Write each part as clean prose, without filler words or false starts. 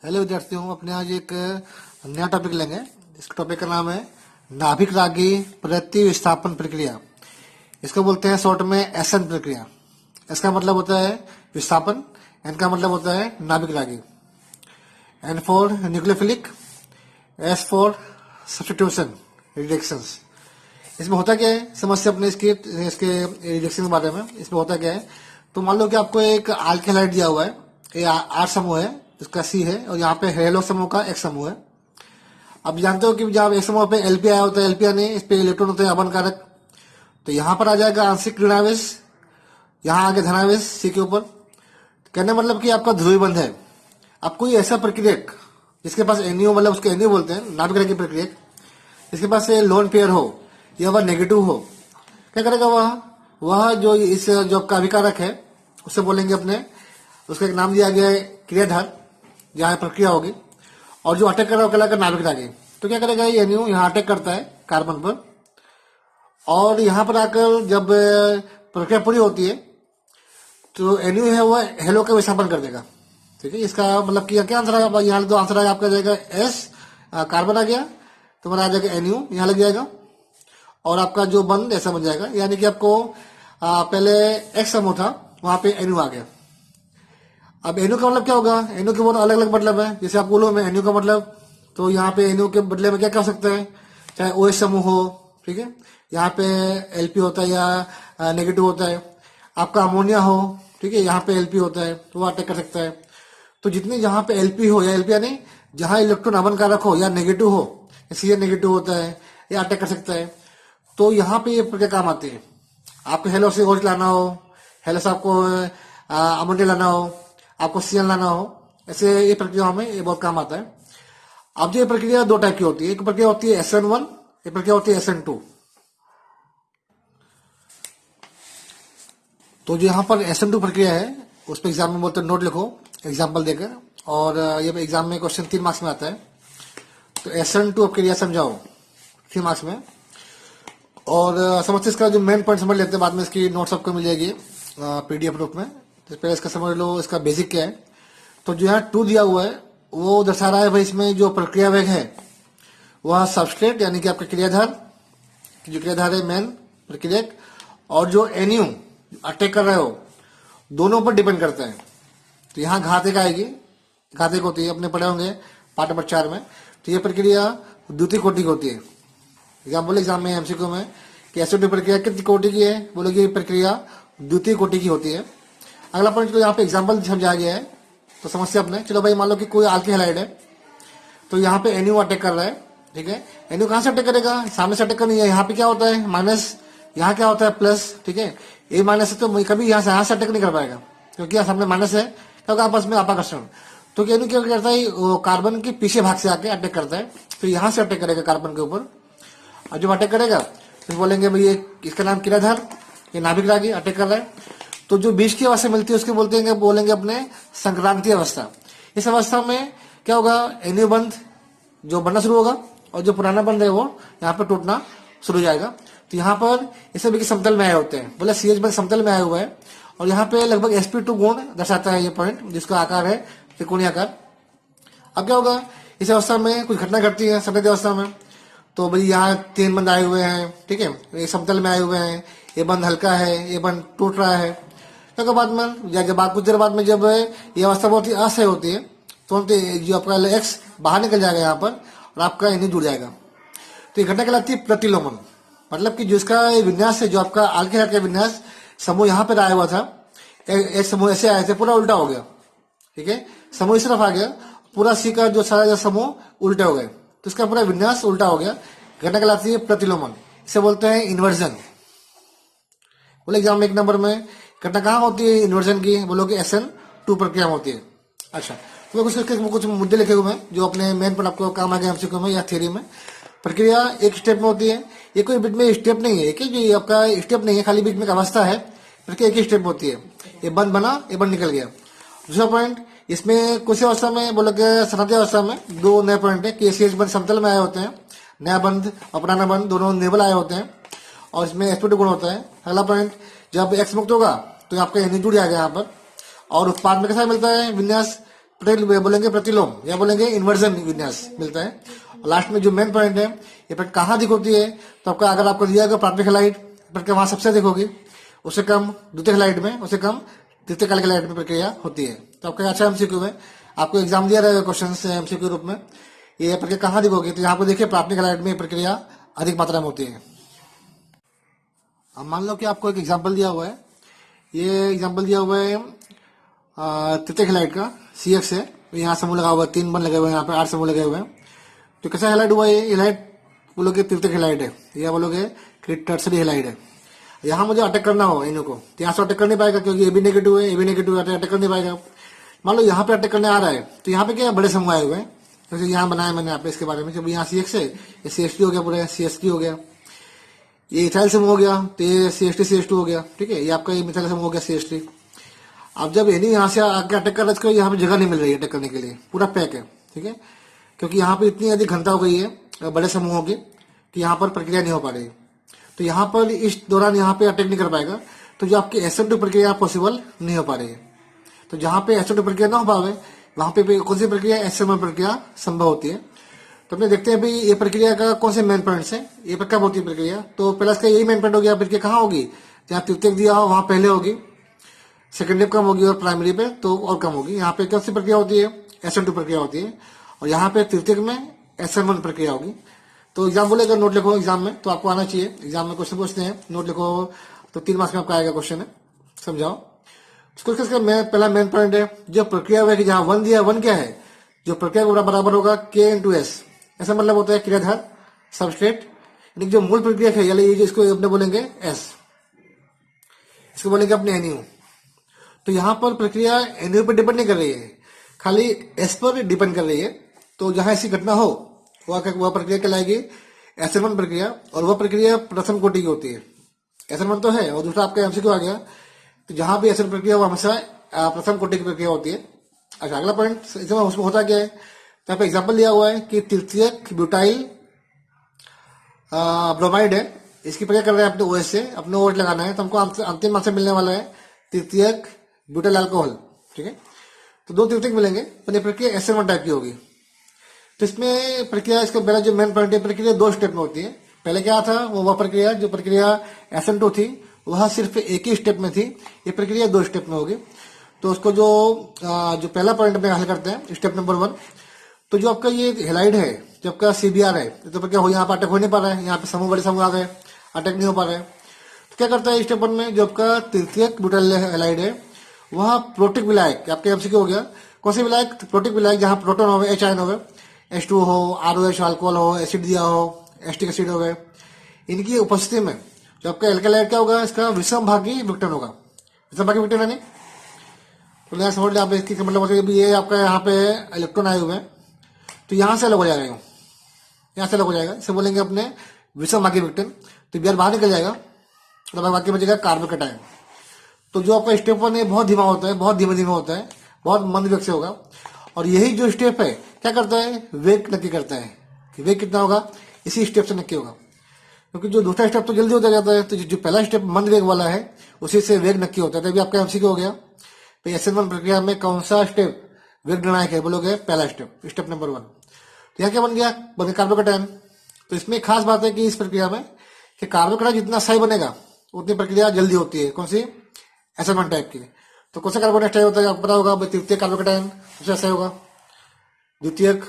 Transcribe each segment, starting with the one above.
Hello विद्यार्थियों, अपने आज एक नया टॉपिक लेंगे। इस टॉपिक का नाम है नाभिक रागी प्रतिविस्थापन प्रक्रिया। इसको बोलते हैं शॉर्ट में एसएन प्रक्रिया। इसका मतलब होता है विस्थापन, एन का मतलब होता है नाभिक रागी, N for nucleophilic, S for substitution reactions. इसमें होता क्या है, समस्या अपने इसके रिडक्शन के बारे में। इसमें होता क्या है, तो मान लो कि आपको एक आल्किल हाइड दिया हुआ है, ये 8 समूह है, इसका सी है, और यहाँ पे हेलो समूह का एक समूह है। अब जानते हो कि जब एक समूह पे एलपी आया होता है, एलपी आने इस पे इलेक्ट्रॉन होते हैं अवन कारक, तो यहाँ पर आ जाएगा आंशिक ऋणावेश, यहाँ आगे धनावेश सी के ऊपर। कहने मतलब कि आपका ध्रुवीय बंध है। अब कोई ऐसा प्रक्रियक जिसके पास एनयू, मतलब उसको एनयू बोलते हैं, नाभिक रागी प्रक्रियक, जिसके पास लोन पेयर हो या वह नेगेटिव हो, क्या करेगा वह जो इस जो आपका अभिकारक है उससे बोलेंगे अपने, उसका एक नाम दिया गया है क्रियाधार, जहाँ प्रक्रिया होगी, और जो अटैक कर रहा है कहलाएगा नाभिक रागी। तो क्या करेगा ये एनयू यहाँ अटैक करता है कार्बन पर, और यहाँ पर आकर जब प्रक्रिया पूरी होती है तो एनयू है वह हेलो का विस्थापन कर देगा। ठीक है, इसका मतलब कि क्या आंसर आएगा, यहाँ तो आंसर आएगा आपका जाएगा एस, कार्बन आ गया, तुम्हारा आ जाएगा एनयू यहाँ लग जाएगा, और आपका जो बंद ऐसा बन जाएगा। यानी कि आपको पहले एक्स समूह था, वहां पे एनयू आ गया। अब एनयू का मतलब क्या होगा, एनयू के बहुत अलग अलग मतलब है। जैसे आप बोलो मैं एनयू का मतलब, तो यहाँ पे एनयू के बदले में क्या कर सकते हैं, चाहे ओएच समूह हो, ठीक है, यहाँ पे एलपी होता है या नेगेटिव होता है। आपका अमोनिया हो, ठीक है, यहाँ पे एलपी होता है तो वो अटैक कर सकता है। तो जितने जहाँ पे एलपी हो या एलपी यानी जहाँ इलेक्ट्रॉन अवन कारक हो या नेगेटिव हो, सी नेगेटिव होता है या अटैक कर सकता है। तो यहाँ पे ये प्रक्रिया काम आती है। आपको हेलो से ओच लाना हो, हेलो से आपको अमोनिया लाना हो, आपको सीएन लाना हो, ऐसे ये प्रक्रिया में ये बहुत काम आता है। अब जो ये प्रक्रिया दो टाइप की होती है, एक प्रक्रिया होती है SN1, एक प्रक्रिया होती है SN2। तो जो यहाँ पर SN2 प्रक्रिया है उस पर एग्जाम में बोलते हैं नोट लिखो एग्जाम्पल देकर, और ये एग्जाम में क्वेश्चन 3 मार्क्स में आता है। तो SN2 प्रक्रिया समझाओ 3 मार्क्स में, और समझते इसका जो मेन पॉइंट समझ लेते हैं, बाद में इसकी नोट्स आपको मिल जाएगी PDF रूप में। तो पहले इसका समझ लो इसका बेसिक क्या है। तो जो यहाँ 2 दिया हुआ है वो दर्शा रहा है भाई, इसमें जो प्रक्रिया वेग है वह सबस्ट्रेट यानी कि आपका क्रियाधार, जो क्रियाधार है मेन प्रक्रियक, और जो एनयू अटैक कर रहे हो, दोनों पर डिपेंड करता है। तो यहाँ घातिक आएगी, घातिक होती है, अपने पढ़े होंगे पार्ट नंबर 4 में। तो ये प्रक्रिया द्वितीय कोटि की होती है। एग्जाम्पल एग्जाम में एमसीक्यू में कि एसिड प्रक्रिया कितनी कोटि की है, बोलोगे प्रक्रिया द्वितीय कोटि की होती है। अगला पॉइंट, तो यहाँ पे एग्जाम्पल समझाया गया है तो समस्या अपने, चलो भाई मान लो कि कोई आल्किल हैलाइड है, तो यहाँ पे एनयू अटैक कर रहा है, ठीक है। एनयू कहाँ से अटैक करेगा, सामने से अटैक करनी है। यहाँ पे क्या होता है माइनस, यहाँ क्या होता है प्लस, ठीक है। ए माइनस है तो कभी यहाँ से अटैक नहीं कर पाएगा, क्योंकि यहाँ सामने माइनस है, क्योंकि आपस में अपाकर्षण। तो एनयू क्या करता है, वो कार्बन के पीछे भाग से आके अटैक करता है, तो यहाँ से अटैक करेगा कार्बन के ऊपर। और जब अटैक करेगा तो बोलेंगे भाई ये इसका नाम क्रियाधार, ये नाभिक रागी अटैक कर रहा है। तो जो बीच की अवस्था मिलती है उसके बोलेंगे अपने संक्रांति अवस्था। इस अवस्था में क्या होगा, एनयू बंध जो बनना शुरू होगा, और जो पुराना बंध है वो यहाँ पर टूटना शुरू हो जाएगा। तो यहाँ पर इस सभी के समतल में आए होते हैं, बोले CH बंध समतल में आया हुआ है, और यहाँ पे लगभग sp2 गुण दर्शाता है ये पॉइंट, जिसका आकार है त्रिकोणीय आकार। अब क्या होगा, इस अवस्था में कुछ घटना घटती है संतत अवस्था में। तो भाई यहाँ 3 बंध आए हुए हैं, ठीक है, ये समतल में आए हुए हैं, ये बंध हल्का है, ये बंध टूट रहा है। तो बाद में जब कुछ देर बाद में जब ये अवस्था बहुत ही असह्य होती है, तो जो आपका एक्स बाहर निकल जाएगा यहाँ पर, और आपका एनयू जुड़ जाएगा। तो ये घटना कहलाती है प्रतिलोमन। मतलब कि जिसका विन्यास है, जो आपका आल्किल का विन्यास समूह यहाँ पर आया हुआ था, एक समूह ऐसे आए थे, पूरा उल्टा हो गया, ठीक है, समूह इस तरफ आ गया, पूरा सी का जो सारा समूह उल्टे हो गए, तो इसका पूरा विन्यास उल्टा हो गया। घटना कहलाती है प्रतिलोमन, इसे बोलते हैं इन्वर्जन। बोले एग्जाम में 1 नंबर में घटना कहाँ होती है इन्वर्जन की, बोलोगे SN2 प्रक्रिया होती है। अच्छा, तो कुछ मुद्दे लिखे हुए हैं जो अपने मेन पर आपको काम आ गया एमसीक्यू में या थ्योरी में। प्रक्रिया एक स्टेप में होती है, ये कोई बीच में स्टेप नहीं है, एक जो आपका स्टेप नहीं है, खाली बीच में एक अवस्था है। प्रक्रिया एक ही स्टेप होती है, ये बंद बना, ये बंद निकल गया। दूसरा पॉइंट, इसमें कुछ अवस्था में बोलोगे सनातन अवस्था में 2 नए पॉइंट है कि CH बंद समतल में आए होते हैं, नया बंद और पुराना बंद दोनों नेबल आए होते हैं, और इसमें sp2 गुण होता है। अगला पॉइंट, जब एक्स मुक्त होगा तो आपका एनयू जुड़ जाएगा यहाँ पर, और उत्पाद में कैसा मिलता है विन्यास, बोलेंगे प्रतिलोम या बोलेंगे इन्वर्जन विन्यास मिलता है। और लास्ट में जो मेन पॉइंट है, ये प्रक्रिया कहाँ अधिक होती है, तो आपका अगर आपको दिया गया प्राथमिक हेलाइड प्रक्रिया वहां सबसे अधिक होगी, उससे कम द्वितीय हेलाइड में, उससे कम तृतीय कालिक हेलाइड में प्रक्रिया होती है। तो आपका अच्छा एमसीक्यू में आपको एग्जाम दिया रहेगा क्वेश्चन एमसीक्यू रूप में, ये प्रक्रिया कहाँ अधिक होगी, तो यहाँ पर देखिए प्राथमिक हेलाइड में प्रक्रिया अधिक मात्रा में होती है। अब मान लो कि आपको एक एग्जाम्पल दिया हुआ है, ये एग्जाम्पल दिया हुआ है तृतीय हेलाइड का CX है, यहाँ समूह लगा हुआ है, 3 बन लगे हुए हैं, यहाँ पे 8 समूह लगे हुए हैं। तो कैसा हेलाइड हुआ, ये हेलाइड बोलोगे तृतीय हेलाइड है, या बोलोगे कि टर्सरी हेलाइड है। यहाँ मुझे अटैक करना हो इन्हों को, तो यहाँ से अटैक कर नहीं पाएगा क्योंकि ए भी नेगेटिव है, ए भी नेगेटिव है, अटैक कर नहीं पाएगा। मान लो यहाँ पे अटैक करने आ रहा है, तो यहाँ पे क्या बड़े समूह आए हुए हैं, जैसे यहाँ बनाया मैंने यहाँ पे इसके बारे में, जब यहाँ CX है, ये CH3 हो गया, पूरा CH3 हो गया, ये इथाइल समूह हो गया, तो ये CH3 CH2 हो गया, ठीक है, ये आपका ये मिथाइल समूह हो गया CH3। अब जब यानी यहाँ से आके अटैक कर रहा है, इसको यहाँ पे जगह नहीं मिल रही है अटैक करने के लिए, पूरा पैक है, ठीक है, क्योंकि यहाँ पे इतनी अधिक घनता हो गई है बड़े समूहों की कि यहाँ पर प्रक्रिया नहीं हो पा रही। तो यहाँ पर इस दौरान यहाँ पे अटैक नहीं कर पाएगा, तो जो आपकी SN2 प्रक्रिया पॉसिबल नहीं हो पा रही है। तो जहाँ पे SN2 प्रक्रिया ना हो पावे, वहां पे कौन सी प्रक्रिया, SN1 प्रक्रिया संभव होती है। तो अपने देखते हैं भाई ये प्रक्रिया का कौन से मेन पॉइंट्स है, ये पर कब होती है प्रक्रिया, तो पहला इसका यही मेन पॉइंट हो गया, प्रक्रिया कहाँ होगी, जहाँ तृतीयक दिया हो वहां पहले होगी, सेकेंडरी कम होगी और प्राइमरी पे तो और कम होगी। यहाँ पे कौन सी प्रक्रिया होती है, SN2 प्रक्रिया होती है, और यहाँ पे तृतीयक में SN1 प्रक्रिया होगी। तो एग्जाम बोलेगा नोट लिखो एग्जाम में, तो आपको आना चाहिए, एग्जाम में क्वेश्चन पूछते हैं नोट लिखो, तो 3 मार्क्स में आपका आएगा क्वेश्चन है, समझाओ। उसका पहला मेन पॉइंट है, जो प्रक्रिया है कि जहां 1 दिया, 1 क्या है, जो प्रक्रिया को बराबर होगा K×S, ऐसा मतलब होता है क्रियाधार सबस्ट्रेट, यानी जो मूल प्रक्रिया है, यानी ये जो इसको अपने बोलेंगे S, इसको बोलेंगे अपने NU। तो यहाँ पर प्रक्रिया NU पर डिपेंड नहीं कर रही है, खाली S पर डिपेंड कर रही है। तो जहां ऐसी घटना हो वह प्रक्रिया कहलाएगी SN1 प्रक्रिया, और वह प्रक्रिया प्रथम कोटि की होती है। SN1 तो है, और दूसरा आपका MCQ आ गया, तो जहां भी SN प्रक्रिया वो हमेशा प्रथम कोटि की प्रक्रिया होती है। अच्छा, अगला पॉइंट इसमें उसमें होता क्या है, तो यहाँ पे एग्जाम्पल दिया हुआ है कि तृतीयक ब्यूटाइल ब्रोमाइड है, इसकी प्रक्रिया कर रहे हैं अपने OH से, अपने OH लगाना है, तो हमको अंतिम आंसर मिलने वाला है तृतीयक ब्यूटाइल अल्कोहल, ठीक है। तो 2 तृतीयक मिलेंगे, पर यह प्रक्रिया SN1 टाइप की होगी। तो इसमें प्रक्रिया, इसका पहला जो मेन पॉइंट है, प्रक्रिया 2 स्टेप में होती है। पहले क्या था, वह प्रक्रिया जो प्रक्रिया SN2 थी वह सिर्फ एक ही स्टेप में थी, ये प्रक्रिया 2 स्टेप में होगी। तो उसको जो पहला पॉइंट में हल करते हैं, स्टेप नंबर 1, तो जो आपका ये हेलाइड है, जो आपका CBr है, तो प्रक्रिया हो यहाँ पर अटैक हो नहीं पा रहा है, यहाँ पे समूह बड़े समूह आ गए, अटैक नहीं हो पा रहे हैं। तो क्या करता है स्टेप 1 में, जो आपका तृतीयक ब्यूटाइल हेलाइड है, वह प्रोटिक विलायक, आपके MCQ हो गया, कौन से विलायक, प्रोटिक विलायक जहां प्रोटोन हो, H आयन हो, H2 हो, ROH अल्कोहल हो, एसिड दिया हो, एस्टिक एसिड हो गए, इनकी उपस्थिति में जो आपका एल्कालाइड क्या होगा, इसका विषम भागी विघटन होगा। विषम भागी विघटन यानी तो यहाँ समझ लिया आप, इसकी मतलब होता है ये आपका यहाँ पे इलेक्ट्रॉन आए हुए हैं, तो यहाँ से अलग हो जाएगा, यहाँ से अलग हो जाएगा, इसे बोलेंगे अपने विषम भागी विघटन। तो बियर बाहर निकल जाएगा, तो बाकी बचेगा कार्बन कटायन। तो जो आपका स्टेप 1 है बहुत धीमा होता है, बहुत धीमे धीमे होता है, बहुत मंद वेग से होगा। और यही जो स्टेप है क्या करता है, वेग नक्की करता है कि वेग कितना होगा, इसी स्टेप से नक्की होगा। क्योंकि जो दूसरा स्टेप तो जल्दी होता जाता है, तो जो पहला स्टेप मंद वेग वाला है उसी से वेग नक्की होता है। तो अभी आपका MCQ हो गया, तो SN1 प्रक्रिया में कौन सा स्टेप वेग निर्णायक है, बोलोगे पहला स्टेप, स्टेप नंबर 1। तो यहाँ क्या बन गया, बन गया कार्बोकैटायन। तो इसमें खास बात है कि इस प्रक्रिया में कि कार्बोकैटायन जितना सही बनेगा उतनी प्रक्रिया जल्दी होती है, कौन सी, SN1 टाइप की। तो कौन सा कार्बोनेट टाइप होता है आपको पता होगा, तृतीय कार्बोकैटायन उससे ऐसा होगा, द्वितीयक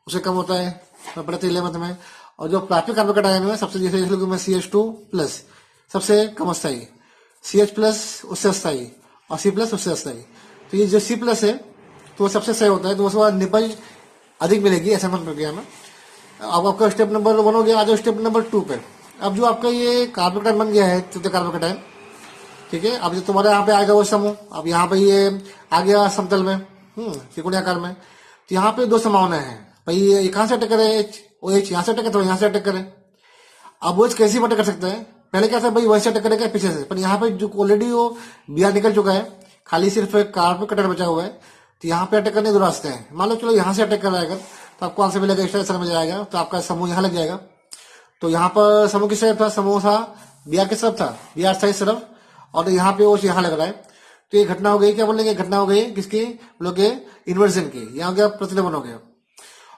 उससे कम होता है, पढ़ते 11th में। और जो प्राथमिक कार्बोकैटायन है सबसे, जैसे मैं CH2+ सबसे कम अस्थायी, CH+ उससे अस्थायी, और C+ उससे अस्थायी। तो ये जो C+ है तो वो सबसे सही होता है, तो उसके निपज अधिक मिलेगी SN1 प्रक्रिया में। अब आपका स्टेप नंबर 1 हो गया, आ जाओ स्टेप नंबर 2 पे। अब जो आपका ये कार्बोकैटायन बन गया है, तृतीय कार्बोकैटायन, ठीक है। अब जो तुम्हारे यहाँ पे आएगा वो समूह, अब यहाँ पे ये आ गया समतल में, त्रिकोणीय आकार में। तो यहाँ पे 2 संभावनाएं हैं, भाई ये कहाँ से अटैक करे, OH यहाँ से अटैक करे, यहाँ से अटैक करे। अब OH कैसी अटैक कर सकता है, पहले क्या था भाई वैसे अटैक करेगा पीछे से, पर यहाँ पे जो ऑलरेडी वो Br निकल चुका है, खाली सिर्फ कार्बोकैटायन बचा हुआ है, तो यहाँ पे अटैक करने 2 रास्ते हैं। मान लो चलो यहाँ से अटैक कर रहा है, तो आपको आंसर मिलेगा एक्स्ट्रा में जाएगा, तो आपका समूह यहाँ लग जाएगा। तो यहाँ पर समूह किस तरफ था, समूह था Br किस तरफ था, Br सही तरफ, और यहाँ पे OH यहाँ लग रहा है। तो ये घटना हो गई, क्या बोलेंगे, घटना हो गई किसकी, लोग के इन्वर्जन की। यहाँ हो गया प्रतिलंबन हो गया।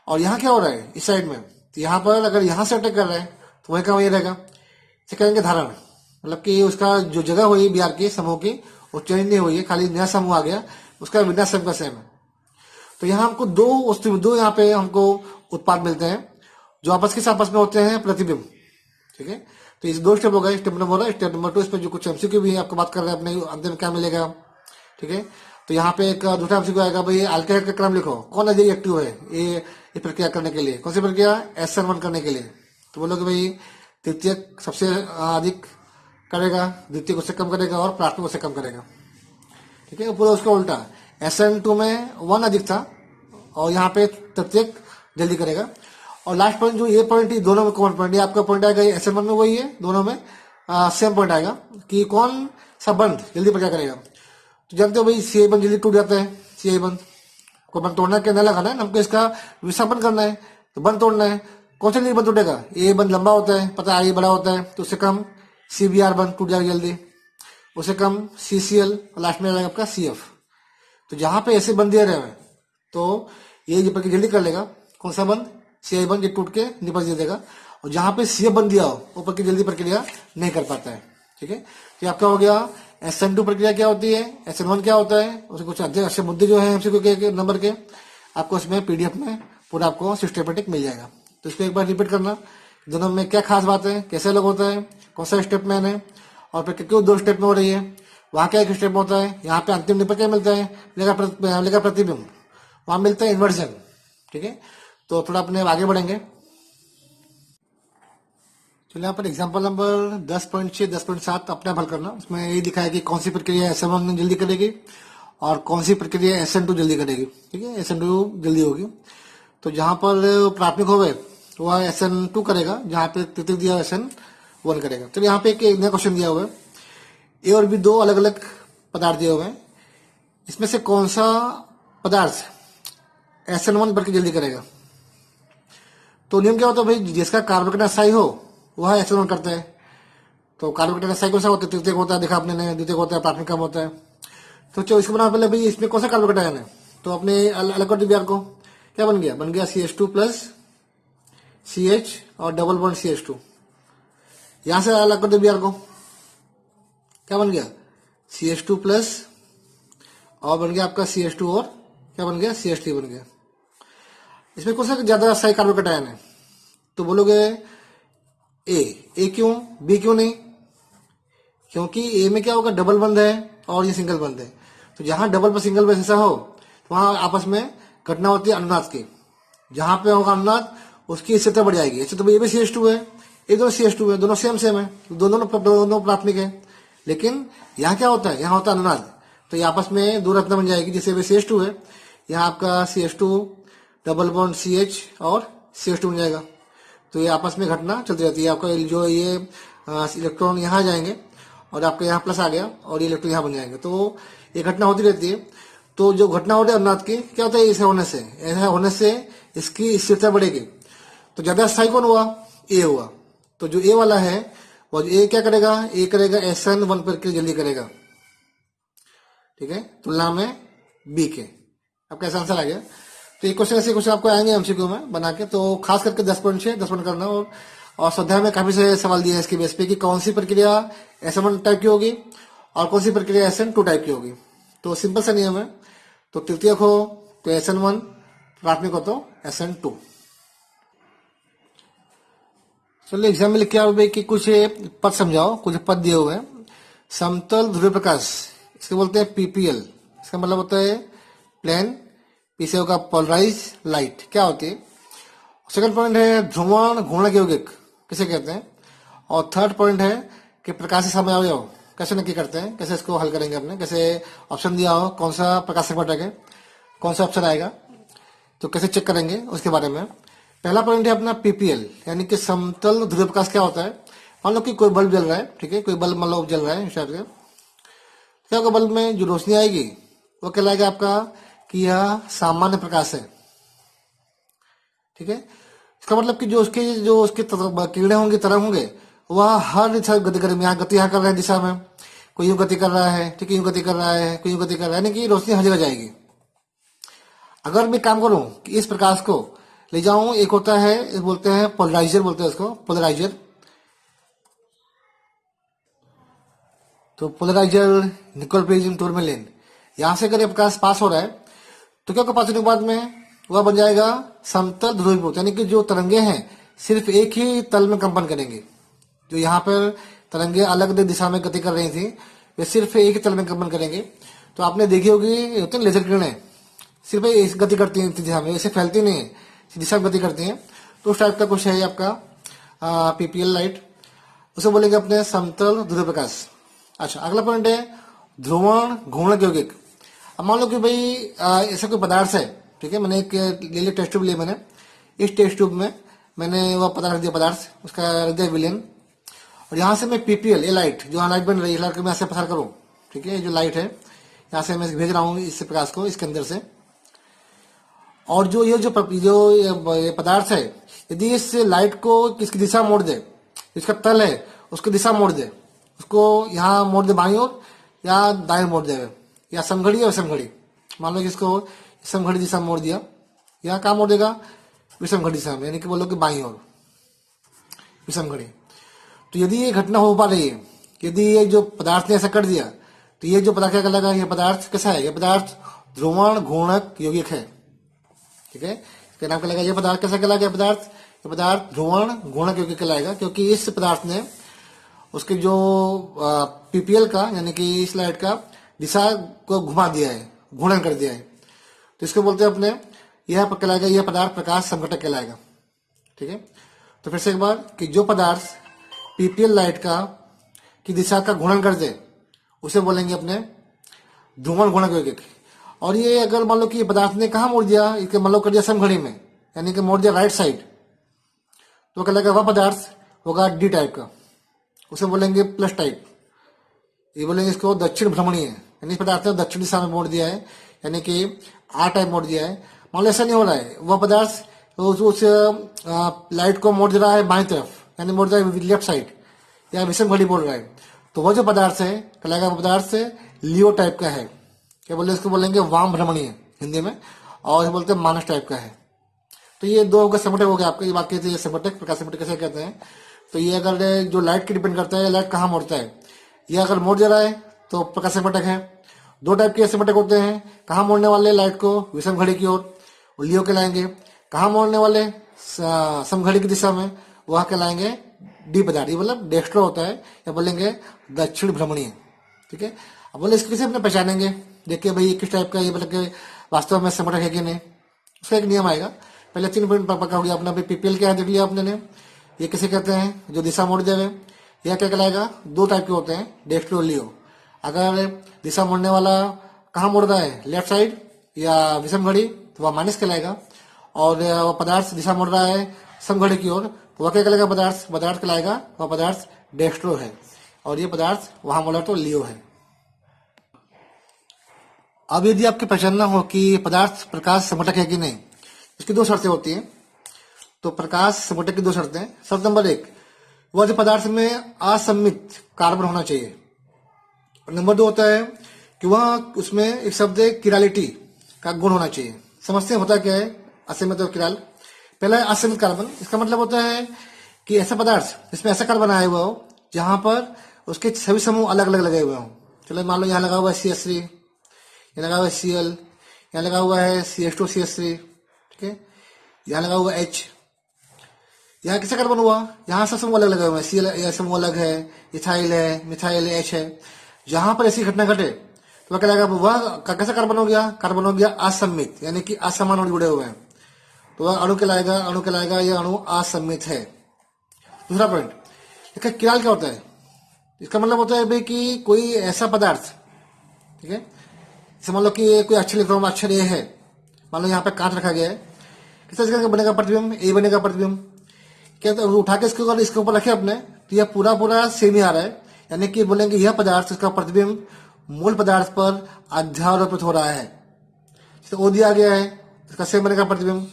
और यहाँ क्या हो रहा है इस साइड में, तो यहाँ पर अगर यहाँ से अटैक कर रहे हैं तो वही का वही रहेगा। इसे कहेंगे धारण, मतलब कि उसका जो जगह हुई बिहार की समूह की वो चेंज नहीं हुई है, खाली नया समूह आ गया, उसका विन्यास सेम का सेम है। तो यहाँ हमको दो यहाँ पे हमको उत्पाद मिलते हैं जो आपस में होते हैं प्रतिबिंब। ठीक है, तो इस दो स्टेप हो गए, स्टेप नंबर 1, स्टेप नंबर 2। इस पर जो कुछ एमसीक्यू भी आपको बात कर रहे हैं अपने अंतिम में क्या मिलेगा। ठीक है, तो यहाँ पे एक दूसरा एमसीक्यू आएगा, भाई अल्काइड का क्रम लिखो, कौन अधिक एक्टिव है ये प्रक्रिया करने के लिए, कौन सी प्रक्रिया, SN1 करने के लिए। तो बोलोगे भाई तृतीयक सबसे अधिक करेगा, द्वितीय को से कम करेगा और प्राथमिक को से कम करेगा। ठीक है, पूरा उसका उल्टा, SN2 में 1 अधिक था और यहाँ पे तृतीयक जल्दी करेगा। और लास्ट पॉइंट जो ये पॉइंट, दोनों में कॉमन पॉइंट, आपका पॉइंट आएगा SN1 में वही है, दोनों में सेम पॉइंट आएगा कि कौन सा बंद जल्दी प्रक्रिया करेगा। तो जानते हो भाई CI बंद जल्दी टूट जाता है, CI बंद को बंद तोड़ना क्या, नहीं लगाना है हमको, इसका विस्थापन करना है तो बंद तोड़ना है। कौन सा जल्दी बंद टूटेगा, ये बंद लंबा होता है, पता है, ये बड़ा होता है, तो उससे कम CBR बंद टूट जाएगा जल्दी, उससे कम CCL, लास्ट में आएगा आपका CF। तो जहां पे ऐसे बंद दिए रहे हैं तो ये जल्दी कर लेगा, कौन सा बंद, CI बंद, ये टूट के निपट दे देगा। और जहां पे CF बंद दिया हो ऊपर की जल्दी प्रक्रिया नहीं कर पाता है। ठीक है, तो आपका हो गया SN2 प्रक्रिया क्या होती है, SN1 क्या होता है, उसके कुछ अच्छे मुद्दे जो है MCQ के नंबर के आपको इसमें PDF में पूरा आपको सिस्टमेटिक मिल जाएगा। तो इसको एक बार रिपीट करना, दोनों में क्या खास बात है, कैसे अलग होता है, कौन सा स्टेप मैन है, और फिर क्यों 2 स्टेप में हो रही है, वहां क्या एक स्टेप होता है, यहाँ पे अंतिम निपट क्या मिलता है, लेगा प्रतिबिंब, वहां मिलता है इन्वर्जन। ठीक है, तो थोड़ा अपने आगे बढ़ेंगे। चलिए यहाँ पर एग्जाम्पल नंबर 10.6 10.7 अपने हल करना। उसमें ये दिखा है कि कौन सी प्रक्रिया SN1 जल्दी करेगी और कौन सी प्रक्रिया SN2 जल्दी करेगी। ठीक है, SN2 जल्दी होगी। तो जहां पर प्राथमिक होवे तो वह SN2 करेगा, जहां पे तृतीयक दिया SN1 करेगा। तो यहाँ पे एक नया क्वेश्चन दिया हुआ है, A और B 2 अलग अलग पदार्थ दिए हुए हैं, इसमें से कौन सा पदार्थ SN1 बढ़ के जल्दी करेगा। तो नियम क्या होता है भाई, जिसका कार्बोकेट असाई हो वह SN1 करता है। तो कार्बोकेट असाई कौन सा होता है, तृतीयक होता है, देखा आपने ने, द्वितीयक होता है, प्राथमिक कम होता है। तो चलो इसको बना पहले भाई, इसमें कौन सा कार्बोकेट आयन है, तो अपने अलग कर दी बिहार को, क्या बन गया, बन गया CH2 प्लस CH और डबल बॉन्ड CH2। यहां से अलग कर दे बिहार को, क्या बन गया, CH2 प्लस और बन गया आपका CH2 और क्या बन गया, CH3 बन गया। इसमें कौन सा ज्यादा सही कार्बोकेट आयन है, तो बोलोगे ए क्यों, B क्यों नहीं, क्योंकि A में क्या होगा, डबल बंद है और ये सिंगल बंद है। तो जहां डबल पर सिंगल बंद ऐसा हो तो वहां आपस में घटना होती है अनुनाद की, जहां पे होगा अनुनाद उसकी स्थिरता बढ़ जाएगी। ऐसे तो भाई ये भी CH2 है, ये दोनों CH2 है, दोनों सेम है, दोनों प्राथमिक है। लेकिन यहाँ क्या होता है, यहाँ होता है अनुनाद, तो ये आपस में दो रत्न बन जाएगी। जैसे वे CH2 है, यहाँ आपका CH2 डबल बॉन्ड CH और CH2 बन जाएगा। तो ये आपस में घटना चलती रहती है। आपका जो ये इलेक्ट्रॉन यहाँ जाएंगे और आपका यहाँ प्लस आ गया और ये इलेक्ट्रॉन यहाँ बन जाएंगे, तो ये घटना होती रहती है। तो जो घटना होती है अनुनाद की, क्या होता है, ऐसा होने से इसकी स्थिरता बढ़ेगी। तो ज्यादा स्थायी कौन हुआ, A हुआ। तो जो A वाला है वो A क्या करेगा, A करेगा SN1 पर के जल्दी करेगा, ठीक है, तुलना में B के। अब कैसा आंसर आ गया। तो ये क्वेश्चन ऐसे क्वेश्चन आपको आएंगे MCQ में बना के, तो खास करके 10.6 10 पॉइंट करना। और स्वाध्याय में काफी सारे सवाल दिए हैं इसके बेस पे कि कौन सी प्रक्रिया SN1 टाइप की होगी और कौन सी प्रक्रिया SN2 टाइप की होगी। तो सिंपल सा नियम है, तो तृतीयक हो तो SN1, प्राथमिक हो तो SN2। चलिए एग्जाम में लिख के आओ भाई कि कुछ पद समझाओ, कुछ पद दिए हुए हैं। समतल ध्रुवीय प्रकाश, इसको बोलते हैं PPL, इसका मतलब होता है प्लेन, पीछे होगा पोलराइज लाइट, क्या होती है। सेकंड पॉइंट है ध्रुवण घूर्णक यौगिक, किसे कहते हैं। और थर्ड पॉइंट है कि प्रकाश से समय अवयव कैसे नक्की करते हैं, कैसे इसको हल करेंगे अपने, कैसे ऑप्शन दिया हो कौन सा प्रकाश घटक है, कौन सा ऑप्शन आएगा, तो कैसे चेक करेंगे उसके बारे में। पहला पॉइंट है अपना PPL, यानी कि समतल ध्रुवीय प्रकाश क्या होता है। मान लो कि कोई बल्ब जल रहा है, ठीक है, कोई बल्ब मान लो जल रहा है इस टाइप से, क्या होगा, बल्ब में जो रोशनी आएगी वो कहलाएगा आपका कि यह सामान्य प्रकाश है, ठीक है। इसका मतलब कि जो उसके किरणें होंगी, तरंग होंगे, वह हर दिशा गति करेंगे। यहाँ गति यहाँ कर रहे हैं दिशा में, कोई यूं गति कर रहा है, ठीक है, यूं गति कर रहा है, कोई यूं गति कर रहा है, यानी कि रोशनी हर जगह जाएगी। अगर मैं काम करूं कि इस प्रकाश को ले जाऊं, एक होता है, बोलते हैं पोलराइजर, बोलते हैं उसको पोलराइजर। तो पोलराइजर, निकोल प्रिज्म, टूरमेलिन, यहां से अगर ये प्रकाश पास हो रहा है तो क्या होगा, पास होने के बाद में वह बन जाएगा समतल ध्रुवीभूत, यानी कि जो तरंगे हैं सिर्फ एक ही तल में कंपन करेंगे। जो यहाँ पर तरंगे अलग अलग दिशा में गति कर रही थी, वे सिर्फ एक ही तल में कंपन करेंगे। तो आपने देखी होगी, होते हैं लेजर किरणें, सिर्फ इस गति करती हैं दिशा में, ऐसे फैलती नहीं है, दिशा में गति करती हैं। तो उस टाइप का कुछ है आपका पीपीएल लाइट, उसे बोलेंगे अपने समतल ध्रुव प्रकाश। अच्छा, अगला पॉइंट है ध्रुवण घूर्णक यौगिक। अब मान लो कि भाई ऐसा कोई पदार्थ है, ठीक है, मैंने एक ले लिया टेस्ट ट्यूब लिया मैंने, इस टेस्ट ट्यूब में मैंने वह पदार्थ रख दिया, पदार्थ उसका रख दिया विलेन, और यहाँ से मैं पीपीएल, ये लाइट जो यहाँ लाइट बन रही है, लाइट को मैं यहाँ से पसार करूँ, ठीक है, ये जो लाइट है यहाँ से मैं भेज रहा हूँ इस प्रकाश को इसके अंदर से। और जो ये पदार्थ है, यदि इस लाइट को इसकी दिशा मोड़ दे, इसका तल है उसकी दिशा मोड़ दे, उसको यहाँ मोड़ दे बाईं ओर या दाएं मोड़ दे, या समघड़ी या विषमघड़ी, मान लो कि इसको समघड़ी दिशा मोड़ दिया, यहाँ कहाँ मोड़ देगा, विषमघड़ी दिशा में, यानी कि बोलो कि बाईं ओर विषमघड़ी। तो यदि ये घटना हो पा रही है, यदि ये जो पदार्थ ने ऐसा कर दिया, तो ये जो पदार्थ क्या कहलाएगा, ये पदार्थ कैसा है, ये पदार्थ ध्रुवण घूर्णक यौगिक है, ठीक है, इसका नाम कहलाएगा, ये पदार्थ कैसा कहलाएगा, ये पदार्थ ध्रुवण घूर्णक यौगिक कहलाएगा, क्योंकि इस पदार्थ ने उसके जो पीपीएल का, यानी कि इस लाइट का दिशा को घुमा दिया है, घूर्णन कर दिया है। तो इसको बोलते हैं अपने, यह कहलाएगा, यह पदार्थ प्रकाश संघटक कहलाएगा, ठीक है। तो फिर से एक बार कि जो पदार्थ पीपीएल लाइट का की दिशा का घूर्णन कर दे, उसे बोलेंगे अपने ध्रुवण घूर्णक यौगिक। और ये अगर मान लो कि ये पदार्थ ने कहाँ मोड़ दिया, इसके मान लो कर दिया समघड़ी में, यानी कि मोड़ दिया राइट साइड, तो कहलाएगा वह पदार्थ होगा डी टाइप का, उसे बोलेंगे प्लस टाइप। ये बोलेंगे इसको दक्षिण भ्रमणीय, यानी इस पदार्थ ने दक्षिण दिशा में मोड़ दिया है, यानी कि आर टाइप मोड़ दिया है। मान लो ऐसा नहीं हो रहा है, वह पदार्थ उस लाइट को मोड़ दे रहा है बाईं तरफ, यानी मोड़ रहा है लेफ्ट साइड, या विषमघड़ी बोल रहा है, तो वह जो पदार्थ है कहलाएगा, पदार्थ लियो टाइप का है। क्या बोले, इसको बोलेंगे वाम भ्रमणीय हिंदी में, और बोलते हैं मानस टाइप का है। तो ये दो हो गए समटक हो गया आपका, ये बाकी थे समटक, प्रकाश समटक कैसे कहते हैं। तो ये अगर जो लाइट की डिपेंड करता है, लाइट कहाँ मोड़ता है, ये अगर मोड़ दे रहा है तो प्रकाश समटक है। दो टाइप के समटक होते हैं, कहाँ मोड़ने वाले लाइट को विषम घड़ी की ओर, लियो कहलाएंगे, कहाँ मोड़ने वाले समघड़ी की दिशा में, वह कहलाएंगे डी पदार्थ, ये मतलब डेक्स्ट्रो होता है, या बोलेंगे दक्षिण भ्रमणीय, ठीक है। अब बोले इसको कैसे अपने पहचानेंगे, देखिए भाई किस टाइप का ये, मतलब कि वास्तव में समटक है कि नहीं, उसका एक नियम आएगा। पहले 3 पॉइंट पक्का हो गया अपना, पीपीएल क्या है देख लिया आपने ने, ये किसे कहते हैं, जो दिशा मोड़ देवे, यह क्या कहलाएगा, दो टाइप के होते हैं, डेक्स्ट्रो लियो। अगर दिशा मोड़ने वाला कहाँ मोड़ रहा है, लेफ्ट साइड या विषम घड़ी, तो वह माइनस कहलाएगा। और वह पदार्थ दिशा मोड़ रहा है समघड़ी की ओर, तो वह क्या कहलाएगा, पदार्थ कहलाएगा, वह पदार्थ डेक्स्ट्रो है, और ये पदार्थ वहां मोड़ा तो लियो है। अब यदि आपके पहचानना हो कि पदार्थ प्रकाश समटक है कि नहीं, इसकी दो शर्तें होती हैं। तो प्रकाश समटक की दो शर्तें, शर्त नंबर 1, वह जो पदार्थ में असम्मित कार्बन होना चाहिए। और नंबर 2 होता है कि वह उसमें एक शब्द है किरालिटी का गुण होना चाहिए। समझते हैं होता क्या है असम्मित और किराल। पहला है असम्मित कार्बन, इसका मतलब होता है कि ऐसा पदार्थ जिसमें ऐसा कार्बन आया हुआ हो जहां पर उसके सभी समूह अलग अलग लगे हुए हों। चलो मान लो यहाँ लगा हुआ है CH3, यहाँ लगा हुआ है Cl, यहाँ लगा हुआ है CH2 CH3, ठीक है, यहाँ लगा हुआ H, यहाँ किसका कार्बन हुआ, यहाँ सब समूह अलग लगे हुए हैं, Cl समूह अलग है, इथाइल है, मिथाइल है, H है। जहां पर ऐसी घटना घटे तो वह कहलाएगा, वह कैसा कार्बन हो गया, कार्बन हो गया असम्मित, यानी कि असमान अणु जुड़े हुए हैं, तो वह अणु कहलाएगा, यह अणु असम्मित है। दूसरा पॉइंट, इसका किराल क्या होता है, इसका मतलब होता है भाई कि कोई ऐसा पदार्थ, ठीक है, जैसे मान लो कि कोई अक्षर लिख रहा हूं, अक्षर ए है, मान लो यहाँ पे कांच रखा गया है, किस तरह से बनेगा प्रतिबिंब, ए बनेगा प्रतिबिंब। क्या तो उठा के इसको अगर इसके ऊपर रखे अपने, तो यह पूरा सेम ही आ रहा है, यानी कि बोलेंगे यह पदार्थ, इसका प्रतिबिंब मूल पदार्थ पर अध्यारोपित हो रहा है। जैसे ओ दिया गया है, इसका सेम बनेगा प्रतिबिंब,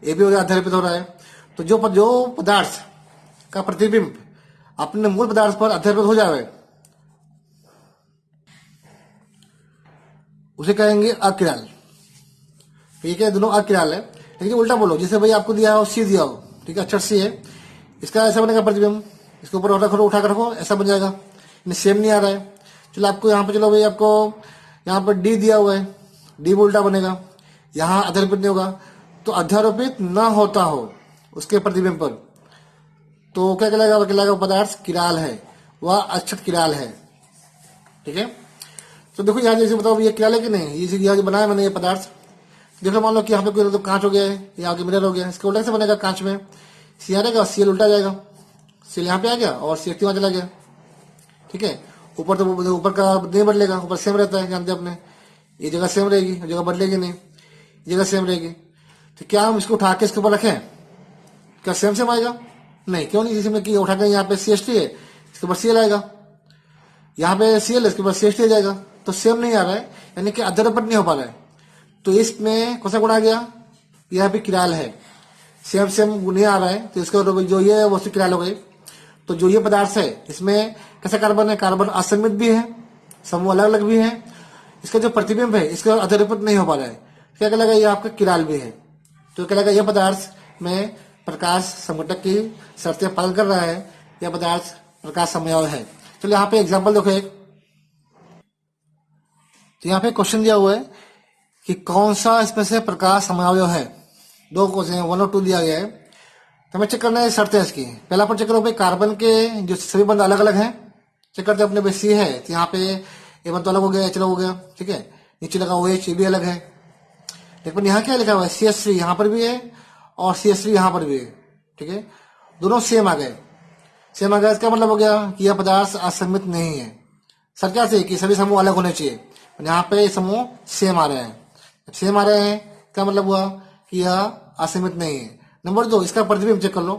ए भी अध्यारोपित हो रहा है। तो जो पदार्थ का प्रतिबिंब अपने मूल पदार्थ पर अध्यारोपित हो जाए, उसे कहेंगे अकिराल। ठीक है, दोनों अकिराल है। लेकिन उल्टा बोलो, जैसे भाई आपको दिया हो सी दिया हो, ठीक है, अक्षर सी है, इसका ऐसा बनेगा प्रतिबिंब, इसके ऊपर उठा कर रखो, ऐसा बन जाएगा। सेम नहीं आ रहा है। चलो आपको यहाँ पे, चलो भाई आपको यहाँ पर डी दिया हुआ है, डी भी उल्टा बनेगा, यहाँ अध्यारोपित नहीं होगा। तो अध्यारोपित न होता हो उसके प्रतिबिंब पर, तो क्या कहलाएगा? वह कहलाएगा पदार्थ किराल है, वह अक्षत किराल है। ठीक है, तो देखो यहाँ जैसे बताओ ये किराल है कि नहीं। ये यहाँ जो बनाया मैंने ये पदार्थ, देखो मान लो कि यहाँ पे कोई तो कांच हो गया है, या आगे मिरर हो गया है, इसका उल्टा से बनेगा। कांच में सी आ रहेगा, सीएल उल्टा जाएगा, सीएल यहाँ पे आ गया और सी वहां चला गया। ठीक है, ऊपर तो ऊपर का नहीं बदलेगा, ऊपर सेम रहता है, जानते हैं अपने। ये जगह सेम रहेगी, जगह बदलेगी नहीं, ये जगह सेम रहेगी। तो क्या हम इसको उठा के इसके ऊपर रखें, क्या सेम सेम आएगा? नहीं, क्यों नहीं। जैसे कि उठा के यहाँ पे सी एस टी है, इसके ऊपर सीएल आएगा, यहाँ पे सीएल है, इसके ऊपर सी एस टी आ जाएगा। तो सेम नहीं आ रहा है, यानी कि अध्यारोपित नहीं हो पा रहा है। तो इसमें कौन सा गुण आ गया? यहाँ पे किराल है, सेम सेम नहीं आ रहा है, तो इसका जो ये वस्तु किराल हो गई। तो जो ये पदार्थ है इसमें कैसा कार्बन है? कार्बन असमित भी है, समूह अलग अलग भी है। इसका जो प्रतिबिंब है इसका अध्यारोपित नहीं हो पा रहा है, क्या कहलाएगा? ये आपका किराल भी है। तो कहलाएगा यह पदार्थ में प्रकाश संघटक की शर्तें पालन कर रहा है, यह पदार्थ प्रकाश समयाव है। चलो यहाँ पे एग्जाम्पल देखो एक, तो यहाँ पे क्वेश्चन दिया हुआ है कि कौन सा इसमें से प्रकाश समयाव है। दो क्वेश्चन 1 और 2 दिया गया है, तो हमें चेक करना है शर्तें इसकी। पहला अपन चेक करो भाई, कार्बन के जो सभी बंध अलग अलग हैं, चेक करते हैं अपने भाई सी है, तो यहाँ पे ए बंध तो अलग हो गया, एच अलग हो गया। ठीक है, नीचे लगा हुआ एच भी अलग है, लेकिन यहाँ क्या लिखा हुआ है? CH3 यहाँ पर भी है और CH3 यहाँ पर भी है। ठीक है, दोनों सेम आ गए, सेम आ गया। इसका मतलब हो गया कि यह पदार्थ असमित नहीं है। सर क्या से कि सभी समूह अलग होने चाहिए, यहाँ पे समूह सेम आ रहे हैं। सेम आ रहे हैं क्या मतलब हुआ कि यह असीमित नहीं है। नंबर 2, इसका प्रतिबिंब चेक कर लो।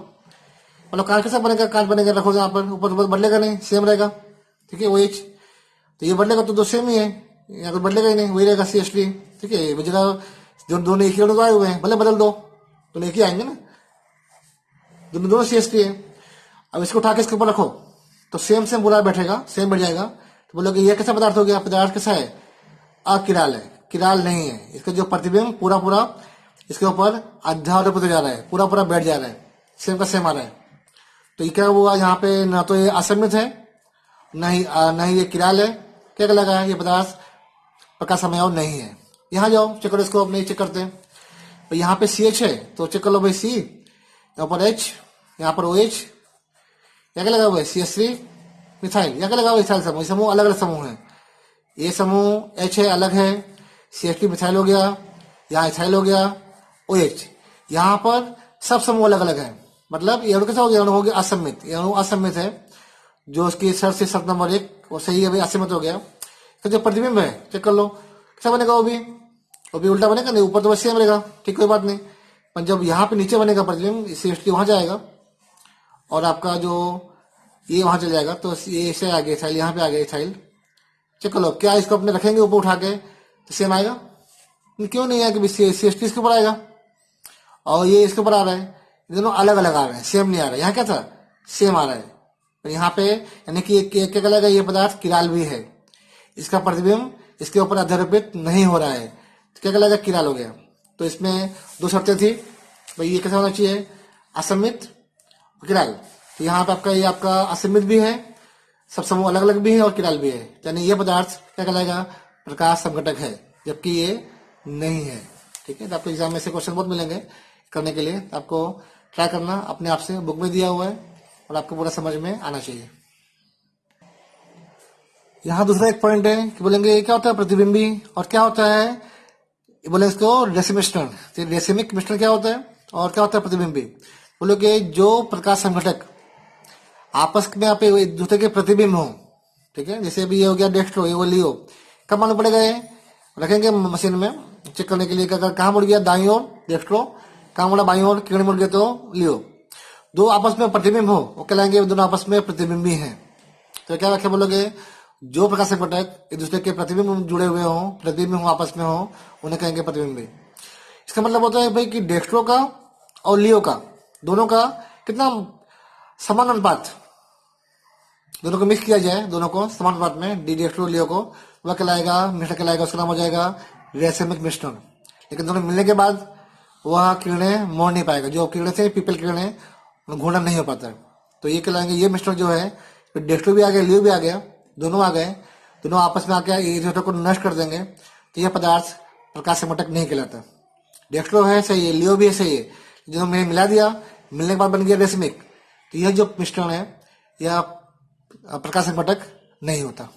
मतलब कांच कैसा बनेगा? कांच बनेगा, रखो यहाँ पर, ऊपर बदलेगा नहीं, सेम रहेगा। ठीक है, वो एच, तो ये बदलेगा तो दो सेम ही है, यहाँ पर बदलेगा ही नहीं, वही रहेगा CH3। ठीक है, वजह जो दोनों एक ही आए हुए हैं, भले बदल दो, दोनों एक ही आएंगे ना, दोनों CH3 है। अब इसको उठा के इसके ऊपर रखो तो सेम सेम बुरा बैठेगा, सेम बैठ जाएगा। तो बोलोगे ये कैसा पदार्थ हो गया? पदार्थ कैसा है? अकिराल है, किराल नहीं है। इसका जो प्रतिबिंब पूरा पूरा इसके ऊपर अध्यारोपित हो जा रहा है, पूरा पूरा बैठ जा रहा है, सेम का सेम आ रहा है। तो ये क्या हुआ? यहाँ पे ना तो ये असमित है, ना ही ये किराल है। क्या लगा है? ये पदार्थ प्रकाश समयाव नहीं है। यहाँ जाओ चेक करो इसको, अपने चेक करते हैं। तो यहाँ पे CH है, तो चेक कर लो भाई C, यहाँ पर H, यहाँ पर OH, क्या लगा हुआ है? CH3 methyl. यहाँ क्या लगा हुआ? इथाइल समूह। समूह अलग अलग समूह है, ये समूह H है, अलग है, CH3 मिथाइल हो गया, यहाँ इथाइल हो गया, OH। यहाँ पर सब समूह अलग अलग है, मतलब ये अणु कैसा हो गया? अणु हो गया असमित। ये अणु असमित है, जो उसकी शर्त से शर्त नंबर 1 वो सही है भाई, असमित हो गया। तो जो प्रतिबिंब है चेक कर लो कैसा बनेगा? वो भी उल्टा बनेगा नहीं, ऊपर तो बस सेम रहेगा। ठीक, कोई बात नहीं। पर जब यहाँ पे नीचे बनेगा प्रतिबिंब, CH3 वहां जाएगा और आपका जो ये वहां चल जाएगा, तो ये से आगे इथाइल, यहाँ पे आ गया इथाइल। चेक कर लो, क्या इसको अपने रखेंगे ऊपर उठा के तो सेम आएगा? क्यों नहीं आएगा? CH3 इसके ऊपर आएगा और ये इसके ऊपर आ रहा है, दोनों अलग अलग आ रहे हैं, सेम नहीं आ रहा है। यहाँ क्या था? सेम आ रहा है। पर यहाँ पे यानी कि क्या कहलाएगा? ये पदार्थ किराल भी है, इसका प्रतिबिंब इसके ऊपर अध्यारोपित नहीं हो रहा है, तो क्या कहलाएगा? किराल हो गया। तो इसमें दो शर्तें थी भाई, ये कैसा होना चाहिए? असमित, किराल। तो यहाँ पे आपका ये आपका असमित भी है, सब समूह अलग अलग भी है और किराल भी है, यानी ये पदार्थ क्या कहलाएगा? प्रकाश संघटक है, जबकि ये नहीं है। ठीक है, तो आपको एग्जाम में से क्वेश्चन बहुत मिलेंगे करने के लिए, तो आपको ट्राई करना अपने आप से, बुक में दिया हुआ है और आपको पूरा समझ में आना चाहिए। यहाँ दूसरा एक पॉइंट है कि बोलेंगे क्या होता है प्रतिबिंबी और क्या होता है, बोले इसको रेसिमिक मिश्रण। रेसिमिक मिश्रण क्या होता है और क्या होता है प्रतिबिंबी? बोलोगे जो प्रकाश संघटक आपस में आप एक दूसरे के प्रतिबिंब हो, ठीक है, जैसे अभी ये हो गया डेक्स्ट्रो, ये वो लियो, कब मालूम पड़ेगा? ये रखेंगे मशीन में चेक करने के लिए, अगर कहाँ मुड़ गया दाईं ओर डेक्स्ट्रो, कहाँ मुड़ा बाईं ओर, किरण मुड़ गया तो लियो, दो आपस में प्रतिबिंब हो वो कहलाएंगे दोनों आपस में प्रतिबिंबी हैं। तो क्या व्याख्या बोलोगे? जो प्रकाश संघटक एक दूसरे के प्रतिबिंब जुड़े हुए हो, प्रतिबिंब हो आपस में हो, उन्हें कहेंगे प्रतिबिंबी। इसका मतलब होता है भाई कि डेक्स्ट्रो का और लियो का, दोनों का कितना समान अनुपात, दोनों को मिक्स किया जाए, दोनों को समान अनुपात में, डी डेक्स्ट्रो लियो को, वह कहलाएगा, मिश्रण कहलाएगा, उसका नाम हो जाएगा रेसमिक मिश्रण। लेकिन दोनों मिलने के बाद वह किरणें मोड़ नहीं पाएगा, जो किरणें थे पीपल किरणें, घूर्णन नहीं हो पाता। तो ये कहलाएंगे, ये मिश्रण जो है, डेक्स्ट्रो भी आ गया, लियो भी आ गया, दोनों आ गए, दोनों आपस में आकर इलेक्ट्रॉन को नष्ट कर देंगे, तो यह पदार्थ प्रकाश संघटक नहीं कहलाता। डेक्स्ट्रो है सही है, लियो भी है सही है, जो मैंने मिला दिया, मिलने के बाद बन गया रेसमिक, तो यह जो मिश्रण है यह प्रकाश संघटक नहीं होता।